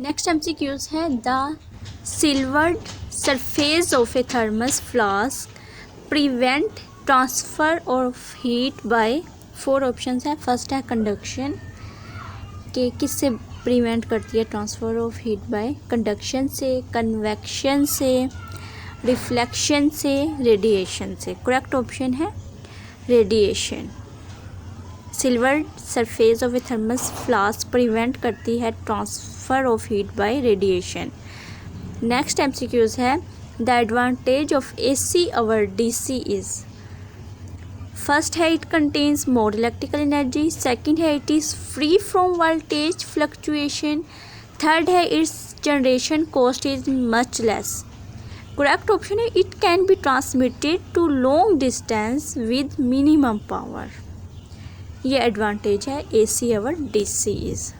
Next MCQs है the silvered surface of a thermos flask prevent transfer of heat by 4 options है। First है conduction, के किससे prevent करती है transfer of heat by, conduction से, कन्वेक्शन से, रिफ्लेक्शन से, रेडिएशन से। करेक्ट ऑप्शन है radiation. Silver surface of a thermos flask prevent करती है transfer of heat by radiation. Next MCQs है the advantage of AC over DC is. First है it contains more electrical energy, second है it is free from voltage fluctuation, third है its generation cost is much less. Correct option है it can be transmitted to long distance with minimum power. ये advantage है AC over DC is.